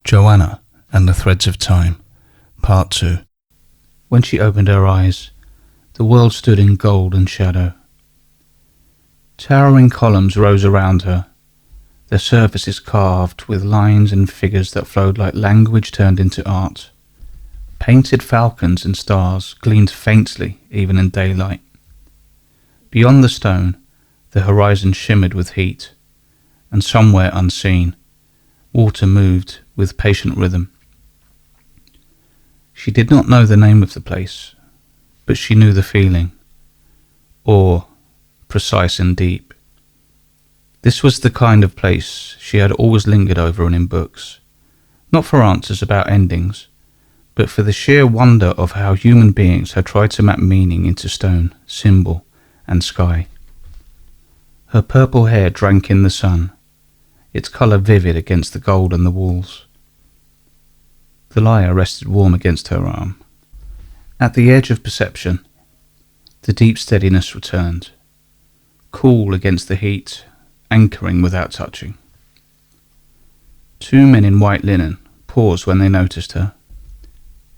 Joanna and the Threads of Time, Part 2. When she opened her eyes, the world stood in gold and shadow. Towering columns rose around her, their surfaces carved with lines and figures that flowed like language turned into art. Painted falcons and stars gleamed faintly even in daylight. Beyond the stone, the horizon shimmered with heat, and somewhere unseen, water moved with patient rhythm. She did not know the name of the place, but she knew the feeling. Awe, precise and deep. This was the kind of place she had always lingered over in books, not for answers about endings, but for the sheer wonder of how human beings had tried to map meaning into stone, symbol, and sky. Her purple hair drank in the sun, its colour vivid against the gold on the walls. The lyre rested warm against her arm. At the edge of perception, the deep steadiness returned, cool against the heat, anchoring without touching. Two men in white linen paused when they noticed her.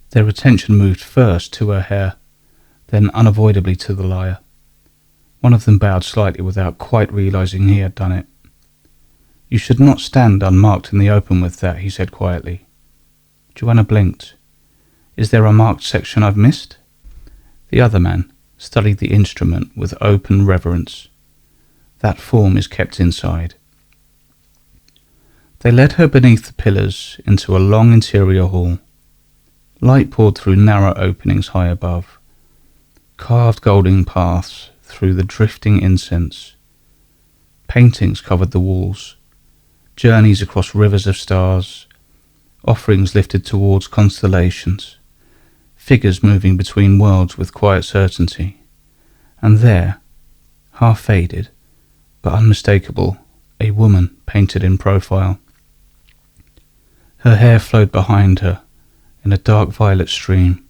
Their attention moved first to her hair, then unavoidably to the lyre. One of them bowed slightly without quite realizing he had done it. "You should not stand unmarked in the open with that," he said quietly. Joanna blinked. "Is there a marked section I've missed?" The other man studied the instrument with open reverence. "That form is kept inside." They led her beneath the pillars into a long interior hall. Light poured through narrow openings high above, carved golden paths through the drifting incense. Paintings covered the walls, journeys across rivers of stars, offerings lifted towards constellations, figures moving between worlds with quiet certainty. And there, half faded, but unmistakable, a woman painted in profile. Her hair flowed behind her in a dark violet stream.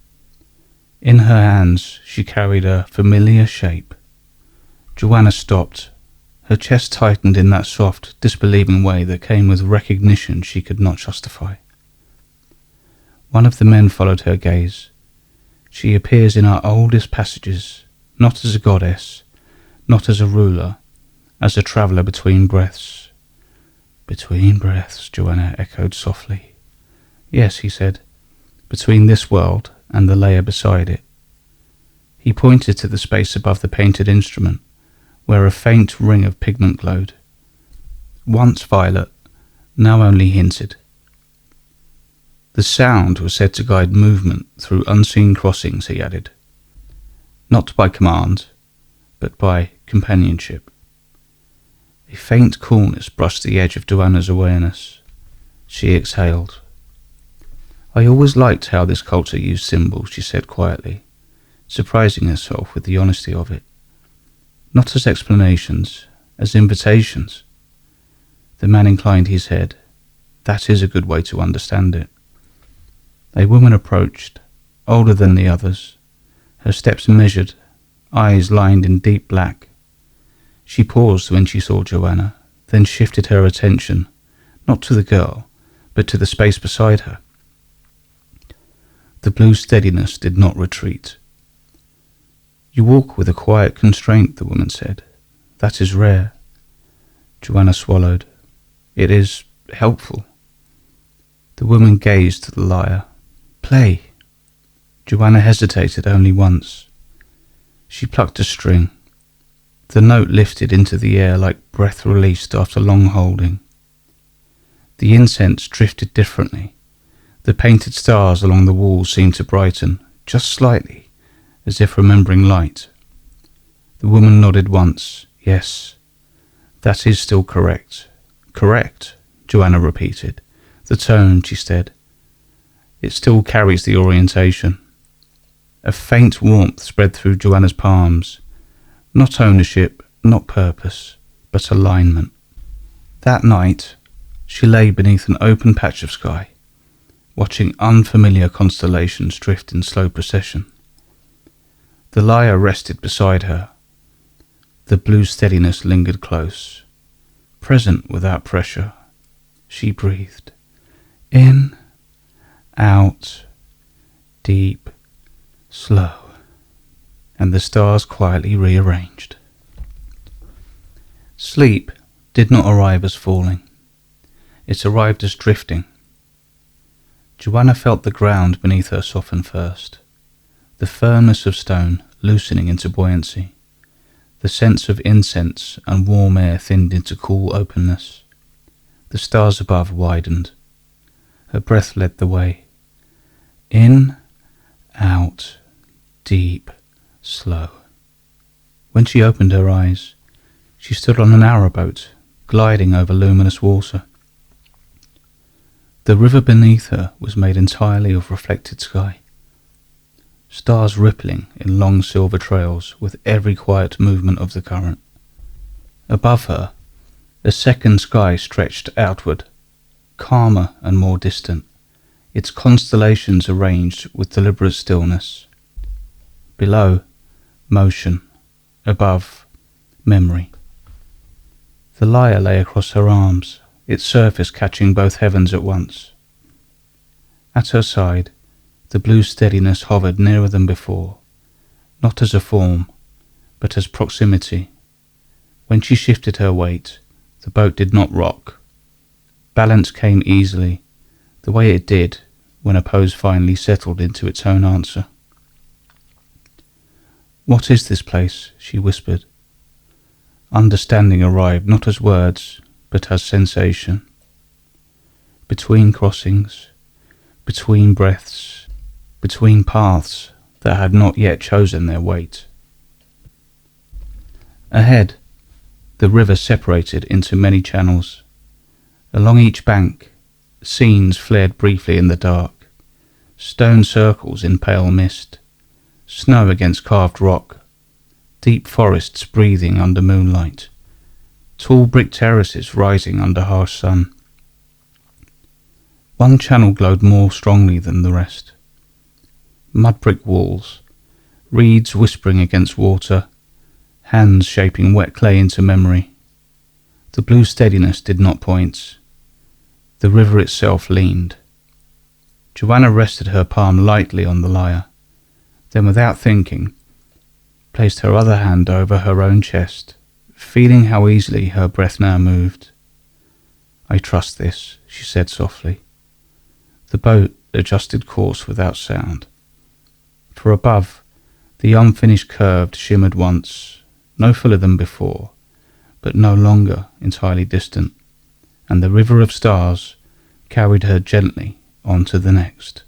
In her hands she carried a familiar shape. Joanna stopped. Her chest tightened in that soft, disbelieving way that came with recognition she could not justify. One of the men followed her gaze. She appears in our oldest passages, not as a goddess, not as a ruler, as a traveller between breaths. "Between breaths," Joanna echoed softly. "Yes," he said, "between this world and the layer beside it." He pointed to the space above the painted instrument, where a faint ring of pigment glowed. Once violet, now only hinted. The sound was said to guide movement through unseen crossings, he added. Not by command, but by companionship. A faint coolness brushed the edge of Joanna's awareness. She exhaled. "I always liked how this culture used symbols," she said quietly, surprising herself with the honesty of it. "Not as explanations, as invitations." The man inclined his head. "That is a good way to understand it." A woman approached, older than the others, her steps measured, eyes lined in deep black. She paused when she saw Joanna, then shifted her attention, not to the girl, but to the space beside her. The blue steadiness did not retreat. "You walk with a quiet constraint," the woman said. "That is rare." Joanna swallowed. "It is helpful." The woman gazed to the lyre. "Play." Joanna hesitated only once. She plucked a string. The note lifted into the air like breath released after long holding. The incense drifted differently. The painted stars along the walls seemed to brighten, just slightly, as if remembering light. The woman nodded once. "Yes, that is still correct." "Correct," Joanna repeated. The tone, she said. "It still carries the orientation." A faint warmth spread through Joanna's palms. Not ownership, not purpose, but alignment. That night, she lay beneath an open patch of sky, watching unfamiliar constellations drift in slow procession. The lyre rested beside her. The blue steadiness lingered close, present without pressure. She breathed, In, out, deep, slow, and the stars quietly rearranged. Sleep did not arrive as falling. It arrived as drifting. Joanna felt the ground beneath her soften first, the firmness of stone loosening into buoyancy. The sense of incense and warm air thinned into cool openness. The stars above widened. Her breath led the way. In, out, deep, slow. When she opened her eyes, she stood on an arrowboat, gliding over luminous water. The river beneath her was made entirely of reflected sky, stars rippling in long silver trails with every quiet movement of the current. Above her, a second sky stretched outward, calmer and more distant, its constellations arranged with deliberate stillness. Below, motion. Above, memory. The lyre lay across her arms, its surface catching both heavens at once. At her side, the blue steadiness hovered nearer than before, not as a form, but as proximity. When she shifted her weight, the boat did not rock. Balance came easily, the way it did when a pose finally settled into its own answer. "What is this place?" she whispered. Understanding arrived not as words, but as sensation. Between crossings, between breaths, between paths that had not yet chosen their weight. Ahead, the river separated into many channels. Along each bank, scenes flared briefly in the dark. Stone circles in pale mist, snow against carved rock, deep forests breathing under moonlight, tall brick terraces rising under harsh sun. One channel glowed more strongly than the rest. Mud brick walls, reeds whispering against water, hands shaping wet clay into memory. The blue steadiness did not point. The river itself leaned. Joanna rested her palm lightly on the lyre, then without thinking, placed her other hand over her own chest, feeling how easily her breath now moved. "I trust this," she said softly. The boat adjusted course without sound. For above, the unfinished curve shimmered once, no fuller than before, but no longer entirely distant, and the river of stars carried her gently on to the next.